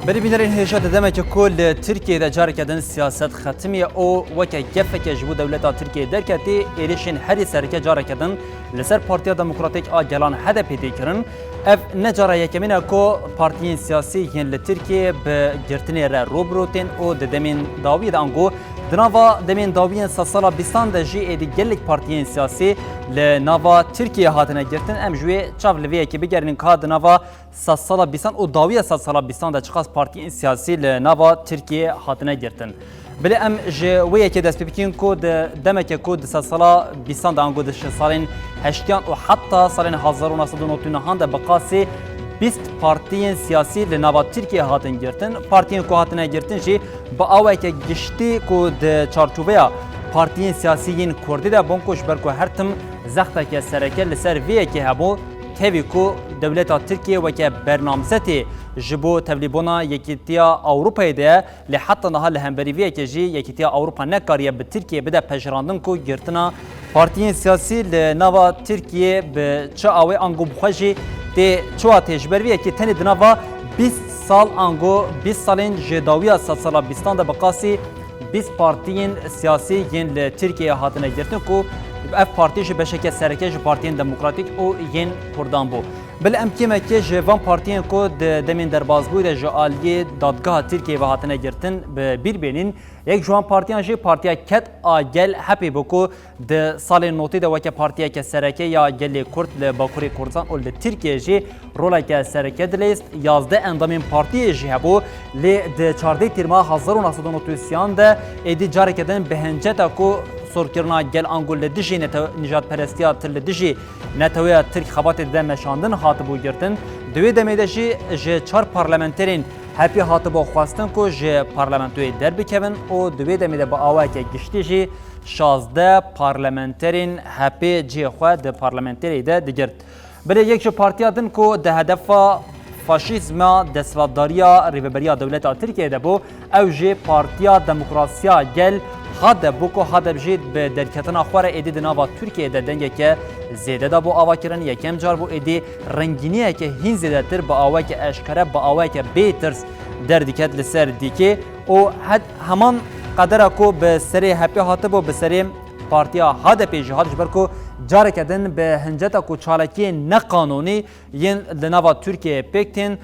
بری بینرین هیجا دادم که کل ترکیه دا جار کردن سیاست ختمی او وکه گفه که جبو دولتا ترکیه در کتی ایریشین هری سرکه جار کردن لسر پارتیا دموکراتیک آگلان هده پیدا کرن اف نجاره یکمینه که پارتیین سیاسی ین لترکیه به گرتنی را روبروتین او دمین داوی دانگو دناوا دمین داویین سال بیستان دا جی ایدی گلک پارتیین سیاسی لناوا ترکیه هاتنه گرتن ام جوی چاو لویه که بگرنین که دناوا سال بیستان او داویه سال بیستان دا چخواست پارتیین سیاسی لناوا ترکیه هاتنه گرتن بله ام جویه که دست بکن کود دمک کود سال بیستان دا انگو دش سالین هشتیان و حتی سالین 1999 دا بقاسی 20 پارتیین سیاسی لناوا ترکیه هاتن گرتن پارتیین که هاتنه گرتن جی با آوه که گشتی کود چارچوبه پارتیین سیاسیین کردی دا بانکوش برکو هرتم زخته که سرکه لسر ویه که هبو تیوی که دولت ترکیه و که برنامزتی جبو تبلیبونا یکیتیا اوروپای ده لحتی نها لهمبری ویه که جی یکیتیا اوروپا نکاریه به ترکیه بده پجراندن که گرتنا پارتیین سیاسی لناوا ترکیه به چه آوه انگو بخوشی ده چوه تجبرویه که تنی دناوا 20 سال انگو 20 سالین جداویه سال بیستان ده بقاسی 20 پارتیین سیاسی ین لترکیه هاتنه گرتن که اف پارتیش بشکه سرکه جو پارتیین دموکراتیک او ین کردان بو بل امکیمه که جوان پارتیین که دمین در بازگوی ده جعالی دادگاه ترکیه و هاتنه گرتن بیر بینین یک جوان پارتیان جی پارتیا کت آگل هپی بکو ده سال نوتی ده وکه پارتیا که سرکه یا گل کرد لباکوری کردستان اول ده ترکیه جی رولا که سرکه دلیست 11 اندامین پارتیه جی هبو لی ده 14 تیرما 1993 ده ایدی جاره کدن بهنجتا کو سرکرنا گل انگول لدیجی نجات پرستیا تر لدیجی نتویا ترک خبات ده مشاندن هاتبو گرتن دوی دمیده جی جه 4 پارلمنترین هپی هاتبو خواستن که جه پارلمنتوی در بکوین و دوی دمیده با آوه که گشتی جی 16 پارلمنترین هپی جه خواه ده پارلمنتری ده دگرد بله یک جو پارتیا دن که ده هدف فاشیزم دستلاتداریا ریبریا دولت ترکیه ده بو او جه پارتیا دموکراسیا گل هذا بوكو هذا بجد بدركتنا خوره ايدي دناوا تركيا ده دنگه که زیاده دا بو آوا کرن یکم جار بو ایدی رنگینیه که هین زیاده تر با آوا که اشکره با آوا که بیترس در دیکت لسر دیکه او همان قدر کو به سری هپی هاته بو به سری پارتیا هاده پیج هادش برکو جاره کدن به هنجتا کو چالکی نه ین لناوا ترکیه پکتین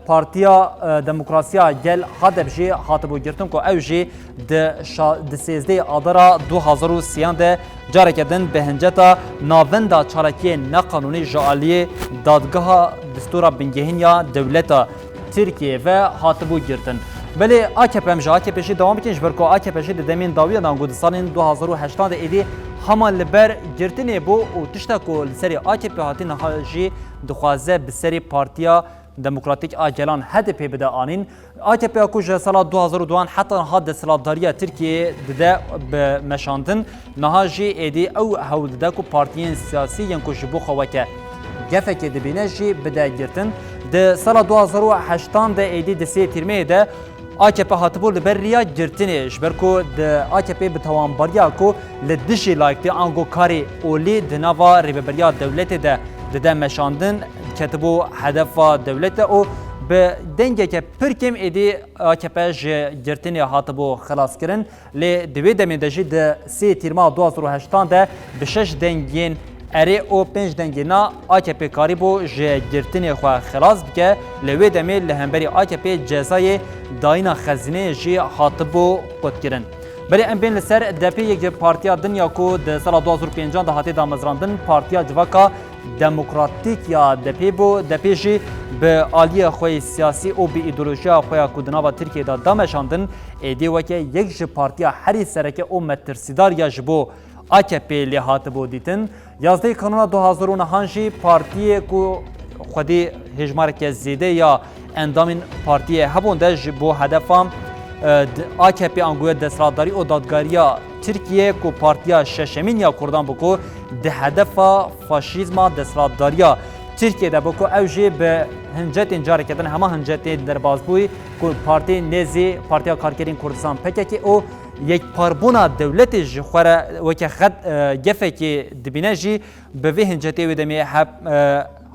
پارتیا دموکراسیا گل هاده بجی هاته بو گرتن کو او جی د 13 آذر 2030 ده جاره کدن به هنجتا ناوندا چالکی نه جالی دادگاه دستور بنگهینیا دولت ترکیه و هاته بو گرتن بله AKP مجا AKP شی دوام بکنش برکو AKP شی دمین داویه دانگو سالین 2008 ده ایدی همان لبر گرتنی بو و تشتا کو سری AKP هاتین هاجی دخوازه بسری پارتیا دموکراتیک آگلان هدف بده آنین AKP اکوج سال 2002 حتی هاد سلطداری ترکیه ده به مشاندن نهاجی ایدی او هول ده کو پارتیین سیاسی ین کو جبو خوکه گفه که دبینه جی بده گرتن ده سال 2008 ده ایدی ده سی ترمه ده AKP هاتبول بریا گرتنیش برکو د AKP به توانباریا کو لدشی لایکتی انگو کاری اولی د نوا ریبریا دولت ده مشاندن کتبو هدف دولت او به دنگه که پرکم ایدی AKP گرتنی هاتبو خلاص کرن لی دوی دمیدجی د سی تیرما 2008 ده به 6 دنگین اری او 5 دنگینا AKP کاری بو گرتنی خو خلاص بکه لوی دمی لهمبری AKP جزای داینا خزینه جی هاتبو قد کرن بله ام بین لسر دپی یک پارتیا دنیا کو د سال 2005 ده هاتی دامزراندن پارتیا جواکا دموکراتیک یا دپی بو دپی جی به عالی خوی سیاسی او به ایدئولوژیا خوی کودنا و ترکیه دا دامشاندن ایدی وکه یک ج پارتیا هری سرکه او مترسیدار یا جبو AKP لی هاتبو دیتن 11 کانون 2009 جی پارتی کو خودی هجمار که زیده یا اندامین پارتی هبون ده جبو هدفم AKP انگوی دستلاتداری و دادگاریا ترکیه کو پارتیا ششمین یا کردان بکو ده هدف فاشیزم دستلاتداریا ترکیه ده بکو اوجی به هنجت انجار کردن همه هنجت در بازبوی کو پارتی نزی پارتیا کارگرین کردستان پککی او یک پاربونا دولت جخوره وکه خد گفه که دبینه جی به وی هنجتی و دمی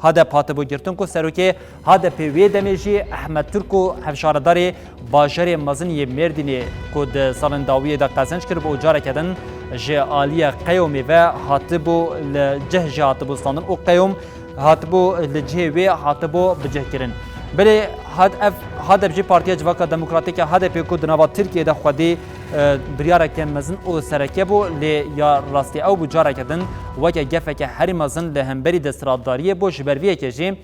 هدف هاتبو گرتن کو سروکی هدف وی دمیجی احمد ترکو هفشارداری باجر مزنی مردینی کو د سالنداوی د قزنج کرد و جاره کدن جه عالیه قیومی و هاتبو لجه هاتبو ستاندن او قیوم هاتبو لجه وی هاتبو بجه کرن بله هدف جی پارتیا جواکا دموکراتیک هدف کو دنوا ترکیه د خودی بریاره که مزن او سرکه بو لی یا راستی او بو جاره کدن وکه گفه که هری مزن لهمبری دستراداریه بو جبرویه که جی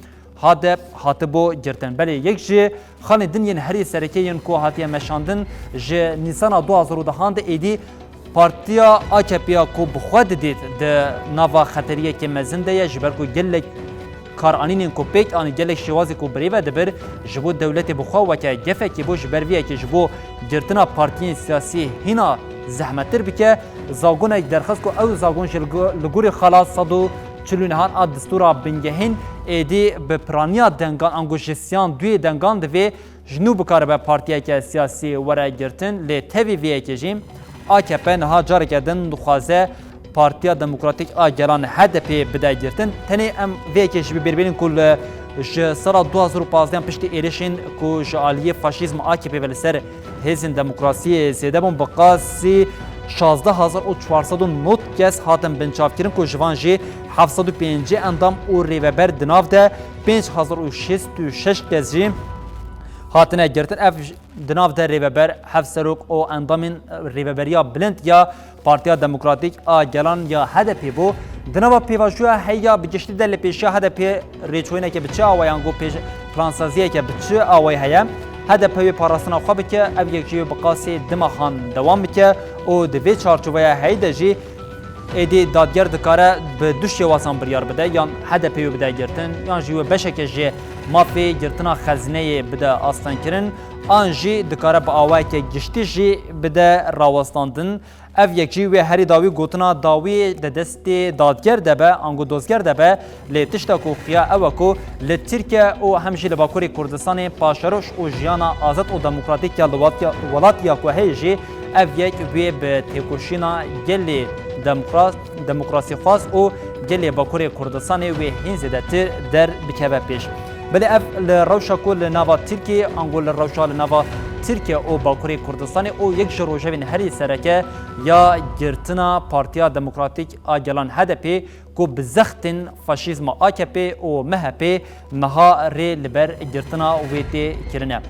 هدف هاتبو گرتن بله یک جی خان دنین هری سرکه ین کو هاتیه مشاندن جی نیسان 2010 ایدی پارتیا AKP'ya کو بخواد دید د نوا خطریه که مزن ده جبر کو گلک کار آنین کو پیک آن گلک شوازی کو بریبه دبر جبو دولت بخوا و که گفه که بو جبر ویه که جبو گرتنا پارتیین سیاسی هینا زحمتر بکه زاگون یک درخواست کو او زاگون لگوری خلاص صدو چلونهان آد دستورا بنگهین ایدی به پرانیا دنگان انگوشیسیان دوی دنگان دوی جنوب کار به پارتیه که سیاسی وره گرتن لی تاوی ویه که جیم AKP نها جاره کردن دخوازه پارتیا دموکراتیک آگران HDP بدای گرتن تنی ام ویکش بیربینین کل سال 2015 پشت ایرشین کو جالیه فاشیسم AKP ولسر هزین دموکراسی زیده بون بقاسی 16409 کس هاتن بنچاف کرن کو جوان جی 705 اندام او ریوبر دناف ده 5066 کس جی هاتنه گرتن اف دناف در ریوبر هفت سروک او اندامین ریوبریا بلند یا پارتیا دموکراتیک آگلان یا HDP بو دناف پیواجویا هیا بگشتی دل پیشیا HDP ریچوینه که بچه آوایانگو پیش پلانسازیه که بچه آوای هیا HDP پاراستنا خواب که اف یک جیو بقاسی دماخان دوام بکه او دوی چارچوبه هیده جی ایدی دادگر دکاره به دوشی واسان بریار بده یا HDP بده گرتن یا جیو بشکه جی مافی گرتنا خزینه بده آستان کرن آن جی دکاره با آوای که گشتی جی بده راوستاندن اف یک جی و هری داوی گوتنا داوی د دست دادگر دبه انگو دوزگر دبه لی تشتا کو خیا او کو لی ترکیه او همجی لباکوری کردستان پاشروش او جیانا آزاد او دموکراتیک یا ولات یا کو هیجی اف یک وی به تکوشینا گلی دموکراسی خاص او گلی باکوری کردستان و هنز در بکبه پیش بله اف روشا کل نوا ترکیه انگو روشا نوا ترکیه او باکوری کردستان او یک جروجه بین هری سرکه یا گرتنا پارتیا دموکراتیک آگلان HDP کو بزختن فاشیزم AKP او MHP نها ری لبر گرتنا ویتی کرنه